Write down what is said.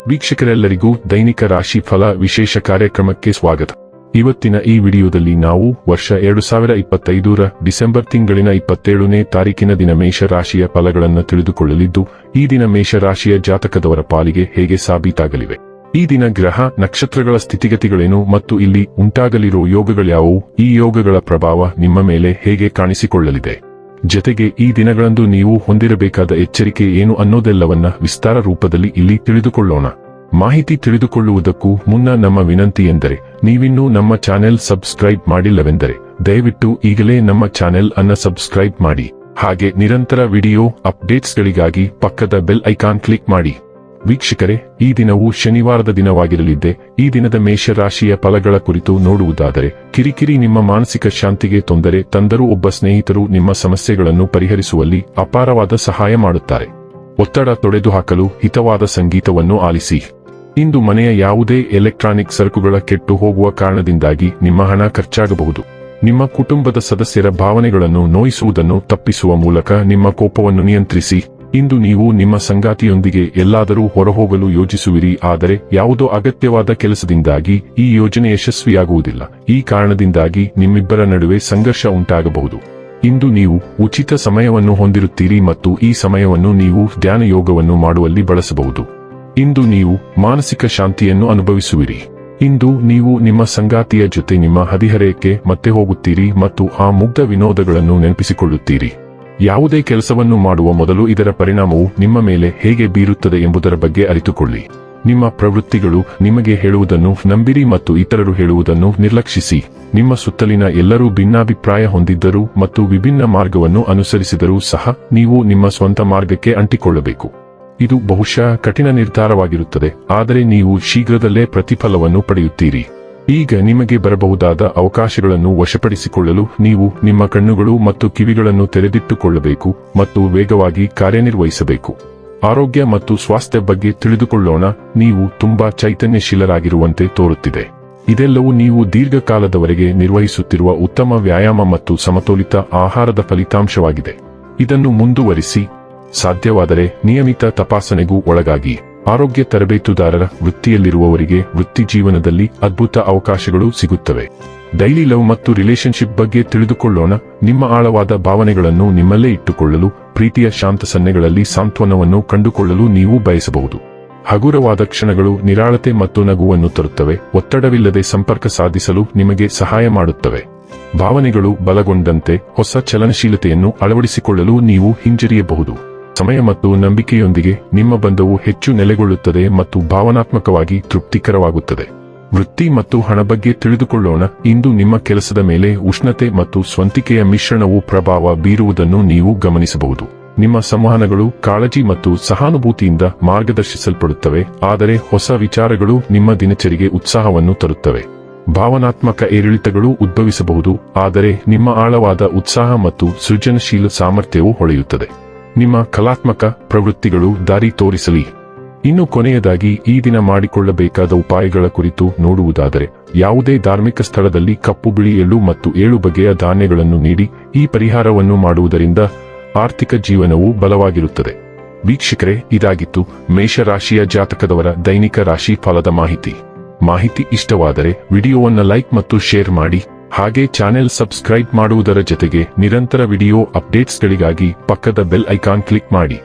ವೀಕ್ಷಕರೆಲ್ಲರಿಗೂ ದೈನಿಕ ರಾಶಿ ಫಲ ವಿಶೇಷ ಕಾರ್ಯಕ್ರಮಕ್ಕೆ ಸ್ವಾಗತ. ಇವತ್ತಿನ ಈ ವಿಡಿಯೋದಲ್ಲಿ ನಾವು ವರ್ಷ 2025ರ ಡಿಸೆಂಬರ್ ತಿಂಗಳಿನ 27ನೇ ತಾರೀಕಿನ ದಿನ ಮೇಷ ರಾಶಿಯ ಫಲಗಳನ್ನು ತಿಳಿದುಕೊಳ್ಳಲಿದ್ದು, ಈ ದಿನ ಮೇಷ ರಾಶಿಯ ಜಾತಕದವರ ಪಾಲಿಗೆ ಹೇಗೆ ಸಾಬೀತಾಗಲಿವೆ, ಈ ದಿನ ಗ್ರಹ ನಕ್ಷತ್ರಗಳ ಸ್ಥಿತಿಗತಿಗಳೇನು ಮತ್ತು ಇಲ್ಲಿ ಉಂಟಾಗಲಿರುವ ಯೋಗಗಳ್ಯಾವುವು, ಈ ಯೋಗಗಳ ಪ್ರಭಾವ ನಿಮ್ಮ ಮೇಲೆ ಹೇಗೆ ಕಾಣಿಸಿಕೊಳ್ಳಲಿದೆ, ಜತೆಗೆ ಈ ದಿನಗಳಂದು ನೀವು ಹೊಂದಿರಬೇಕಾದ ಎಚ್ಚರಿಕೆ ಏನು ಅನ್ನೋದೆಲ್ಲವನ್ನ ವಿಸ್ತಾರ ರೂಪದಲ್ಲಿ ಇಲ್ಲಿ ತಿಳಿದುಕೊಳ್ಳೋಣ. ಮಾಹಿತಿ ತಿಳಿದುಕೊಳ್ಳುವುದಕ್ಕೂ ಮುನ್ನ ನಮ್ಮ ವಿನಂತಿ ಎಂದರೆ, ನೀವಿನ್ನೂ ನಮ್ಮ ಚಾನೆಲ್ ಸಬ್ಸ್ಕ್ರೈಬ್ ಮಾಡಿಲ್ಲವೆಂದರೆ ದಯವಿಟ್ಟು ಈಗಲೇ ನಮ್ಮ ಚಾನೆಲ್ ಅನ್ನು ಸಬ್ಸ್ಕ್ರೈಬ್ ಮಾಡಿ. ಹಾಗೆ ನಿರಂತರ ವಿಡಿಯೋ ಅಪ್ಡೇಟ್ಸ್ಗಳಿಗಾಗಿ ಪಕ್ಕದ ಬೆಲ್ ಐಕಾನ್ ಕ್ಲಿಕ್ ಮಾಡಿ. ವೀಕ್ಷಕರೇ, ಈ ದಿನವು ಶನಿವಾರದ ದಿನವಾಗಿರಲಿದ್ದೆ. ಈ ದಿನದ ಮೇಷರಾಶಿಯ ಫಲಗಳ ಕುರಿತು ನೋಡುವುದಾದರೆ, ಕಿರಿಕಿರಿ ನಿಮ್ಮ ಮಾನಸಿಕ ಶಾಂತಿಗೆ ತೊಂದರೆ ತಂದರೂ ಒಬ್ಬ ಸ್ನೇಹಿತರು ನಿಮ್ಮ ಸಮಸ್ಯೆಗಳನ್ನು ಪರಿಹರಿಸುವಲ್ಲಿ ಅಪಾರವಾದ ಸಹಾಯ ಮಾಡುತ್ತಾರೆ. ಒತ್ತಡ ತೊಡೆದುಹಾಕಲು ಹಿತವಾದ ಸಂಗೀತವನ್ನು ಆಲಿಸಿ. ಇಂದು ಮನೆಯ ಯಾವುದೇ ಎಲೆಕ್ಟ್ರಾನಿಕ್ ಸರಕುಗಳ ಕೆಟ್ಟು ಹೋಗುವ ಕಾರಣದಿಂದಾಗಿ ನಿಮ್ಮ ಹಣ ಖರ್ಚಾಗಬಹುದು. ನಿಮ್ಮ ಕುಟುಂಬದ ಸದಸ್ಯರ ಭಾವನೆಗಳನ್ನು ನೋಯಿಸುವುದನ್ನು ತಪ್ಪಿಸುವ ಮೂಲಕ ನಿಮ್ಮ ಕೋಪವನ್ನು ನಿಯಂತ್ರಿಸಿ. ಇಂದು ನೀವು ನಿಮ್ಮ ಸಂಗಾತಿಯೊಂದಿಗೆ ಎಲ್ಲಾದರೂ ಹೊರಹೋಗಲು ಯೋಜಿಸುವಿರಿ, ಆದರೆ ಯಾವುದೋ ಅಗತ್ಯವಾದ ಕೆಲಸದಿಂದಾಗಿ ಈ ಯೋಜನೆ ಯಶಸ್ವಿಯಾಗುವುದಿಲ್ಲ. ಈ ಕಾರಣದಿಂದಾಗಿ ನಿಮ್ಮಿಬ್ಬರ ನಡುವೆ ಸಂಘರ್ಷ ಉಂಟಾಗಬಹುದು. ಇಂದು ನೀವು ಉಚಿತ ಸಮಯವನ್ನು ಹೊಂದಿರುತ್ತೀರಿ ಮತ್ತು ಈ ಸಮಯವನ್ನು ನೀವು ಧ್ಯಾನ ಯೋಗವನ್ನು ಮಾಡುವಲ್ಲಿ ಬಳಸಬಹುದು. ಇಂದು ನೀವು ಮಾನಸಿಕ ಶಾಂತಿಯನ್ನು ಅನುಭವಿಸುವಿರಿ. ಇಂದು ನೀವು ನಿಮ್ಮ ಸಂಗಾತಿಯ ಜೊತೆ ನಿಮ್ಮ ಹದಿಹರೆಯಕ್ಕೆ ಮತ್ತೆ ಹೋಗುತ್ತೀರಿ ಮತ್ತು ಆ ಮುಗ್ಧ ವಿನೋದಗಳನ್ನು ನೆನಪಿಸಿಕೊಳ್ಳುತ್ತೀರಿ. ಯಾವುದೇ ಕೆಲಸವನ್ನು ಮಾಡುವ ಮೊದಲು ಇದರ ಪರಿಣಾಮವು ನಿಮ್ಮ ಮೇಲೆ ಹೇಗೆ ಬೀರುತ್ತದೆ ಎಂಬುದರ ಬಗ್ಗೆ ಅರಿತುಕೊಳ್ಳಿ. ನಿಮ್ಮ ಪ್ರವೃತ್ತಿಗಳು ನಿಮಗೆ ಹೇಳುವುದನ್ನು ನಂಬಿರಿ ಮತ್ತು ಇತರರು ಹೇಳುವುದನ್ನು ನಿರ್ಲಕ್ಷಿಸಿ. ನಿಮ್ಮ ಸುತ್ತಲಿನ ಎಲ್ಲರೂ ಭಿನ್ನಾಭಿಪ್ರಾಯ ಹೊಂದಿದ್ದರೂ ಮತ್ತು ವಿಭಿನ್ನ ಮಾರ್ಗವನ್ನು ಅನುಸರಿಸಿದರೂ ಸಹ ನೀವು ನಿಮ್ಮ ಸ್ವಂತ ಮಾರ್ಗಕ್ಕೆ ಅಂಟಿಕೊಳ್ಳಬೇಕು. ಇದು ಬಹುಶಃ ಕಠಿಣ ನಿರ್ಧಾರವಾಗಿರುತ್ತದೆ, ಆದರೆ ನೀವು ಶೀಘ್ರದಲ್ಲೇ ಪ್ರತಿಫಲವನ್ನು ಪಡೆಯುತ್ತೀರಿ. ಈಗ ನಿಮಗೆ ಬರಬಹುದಾದ ಅವಕಾಶಗಳನ್ನು ವಶಪಡಿಸಿಕೊಳ್ಳಲು ನೀವು ನಿಮ್ಮ ಕಣ್ಣುಗಳು ಮತ್ತು ಕಿವಿಗಳನ್ನು ತೆರೆದಿಟ್ಟುಕೊಳ್ಳಬೇಕು ಮತ್ತು ವೇಗವಾಗಿ ಕಾರ್ಯನಿರ್ವಹಿಸಬೇಕು. ಆರೋಗ್ಯ ಮತ್ತು ಸ್ವಾಸ್ಥ್ಯ ಬಗ್ಗೆ ತಿಳಿದುಕೊಳ್ಳೋಣ. ನೀವು ತುಂಬಾ ಚೈತನ್ಯಶೀಲರಾಗಿರುವಂತೆ ತೋರುತ್ತಿದೆ. ಇದೆಲ್ಲವೂ ನೀವು ದೀರ್ಘಕಾಲದವರೆಗೆ ನಿರ್ವಹಿಸುತ್ತಿರುವ ಉತ್ತಮ ವ್ಯಾಯಾಮ ಮತ್ತು ಸಮತೋಲಿತ ಆಹಾರದ ಫಲಿತಾಂಶವಾಗಿದೆ. ಇದನ್ನು ಮುಂದುವರಿಸಿ. ಸಾಧ್ಯವಾದರೆ ನಿಯಮಿತ ತಪಾಸಣೆಗೂ ಒಳಗಾಗಿ. ಆರೋಗ್ಯ ತರಬೇತುದಾರರ ವೃತ್ತಿಯಲ್ಲಿರುವವರಿಗೆ ವೃತ್ತಿ ಜೀವನದಲ್ಲಿ ಅದ್ಭುತ ಅವಕಾಶಗಳು ಸಿಗುತ್ತವೆ. ಡೈಲಿ ಲವ್ ಮತ್ತು ರಿಲೇಶನ್ಶಿಪ್ ಬಗ್ಗೆ ತಿಳಿದುಕೊಳ್ಳೋಣ. ನಿಮ್ಮ ಆಳವಾದ ಭಾವನೆಗಳನ್ನು ನಿಮ್ಮಲ್ಲೇ ಇಟ್ಟುಕೊಳ್ಳಲು, ಪ್ರೀತಿಯ ಶಾಂತ ಸನ್ನೆಗಳಲ್ಲಿ ಸಾಂತ್ವನವನ್ನು ಕಂಡುಕೊಳ್ಳಲು ನೀವು ಬಯಸಬಹುದು. ಹಗುರವಾದ ಕ್ಷಣಗಳು ನಿರಾಳತೆ ಮತ್ತು ನಗುವನ್ನು ತರುತ್ತವೆ. ಒತ್ತಡವಿಲ್ಲದೆ ಸಂಪರ್ಕ ಸಾಧಿಸಲು ನಿಮಗೆ ಸಹಾಯ ಮಾಡುತ್ತವೆ. ಭಾವನೆಗಳು ಬಲಗೊಂಡಂತೆ ಹೊಸ ಚಲನಶೀಲತೆಯನ್ನು ಅಳವಡಿಸಿಕೊಳ್ಳಲು ನೀವು ಹಿಂಜರಿಯಬಹುದು. ಸಮಯ ಮತ್ತು ನಂಬಿಕೆಯೊಂದಿಗೆ ನಿಮ್ಮ ಬಂಧವು ಹೆಚ್ಚು ನೆಲೆಗೊಳ್ಳುತ್ತದೆ ಮತ್ತು ಭಾವನಾತ್ಮಕವಾಗಿ ತೃಪ್ತಿಕರವಾಗುತ್ತದೆ. ವೃತ್ತಿ ಮತ್ತು ಹಣ ಬಗ್ಗೆ ತಿಳಿದುಕೊಳ್ಳೋಣ. ಇಂದು ನಿಮ್ಮ ಕೆಲಸದ ಮೇಲೆ ಉಷ್ಣತೆ ಮತ್ತು ಸ್ವಂತಿಕೆಯ ಮಿಶ್ರಣವು ಪ್ರಭಾವ ಬೀರುವುದನ್ನು ನೀವು ಗಮನಿಸಬಹುದು. ನಿಮ್ಮ ಸಂವಹನಗಳು ಕಾಳಜಿ ಮತ್ತು ಸಹಾನುಭೂತಿಯಿಂದ ಮಾರ್ಗದರ್ಶಿಸಲ್ಪಡುತ್ತವೆ, ಆದರೆ ಹೊಸ ವಿಚಾರಗಳು ನಿಮ್ಮ ದಿನಚರಿಗೆ ಉತ್ಸಾಹವನ್ನು ತರುತ್ತವೆ. ಭಾವನಾತ್ಮಕ ಏರಿಳಿತಗಳು ಉದ್ಭವಿಸಬಹುದು, ಆದರೆ ನಿಮ್ಮ ಆಳವಾದ ಉತ್ಸಾಹ ಮತ್ತು ಸೃಜನಶೀಲ ಸಾಮರ್ಥ್ಯವು ಹೊಳೆಯುತ್ತದೆ. ನಿಮ್ಮ ಕಲಾತ್ಮಕ ಪ್ರವೃತ್ತಿಗಳು ದಾರಿ ತೋರಿಸಲಿ. ಇನ್ನು ಕೊನೆಯದಾಗಿ ಈ ದಿನ ಮಾಡಿಕೊಳ್ಳಬೇಕಾದ ಉಪಾಯಗಳ ಕುರಿತು ನೋಡುವುದಾದರೆ, ಯಾವುದೇ ಧಾರ್ಮಿಕ ಸ್ಥಳದಲ್ಲಿ ಕಪ್ಪು ಬಿಳಿ ಎಳ್ಳು ಮತ್ತು 7 ಬಗೆಯ ಧಾನ್ಯಗಳನ್ನು ನೀಡಿ ಈ ಪರಿಹಾರವನ್ನು ಮಾಡುವುದರಿಂದ ಆರ್ಥಿಕ ಜೀವನವು ಬಲವಾಗಿರುತ್ತದೆ. ವೀಕ್ಷಕರೇ, ಇದಾಗಿತ್ತು ಮೇಷರಾಶಿಯ ಜಾತಕದವರ ದೈನಿಕ ರಾಶಿ ಫಲದ ಮಾಹಿತಿ ಇಷ್ಟವಾದರೆ ವಿಡಿಯೋವನ್ನು ಲೈಕ್ ಮತ್ತು ಶೇರ್ ಮಾಡಿ. ಹಾಗೆ ಚಾನೆಲ್ ಸಬ್ಸ್ಕ್ರೈಬ್ ಮಾಡುವುದರ ಜೊತೆಗೆ ನಿರಂತರ ವಿಡಿಯೋ ಅಪ್ಡೇಟ್ಸ್ಗಳಿಗಾಗಿ ಪಕ್ಕದ ಬೆಲ್ ಐಕಾನ್ ಕ್ಲಿಕ್ ಮಾಡಿ.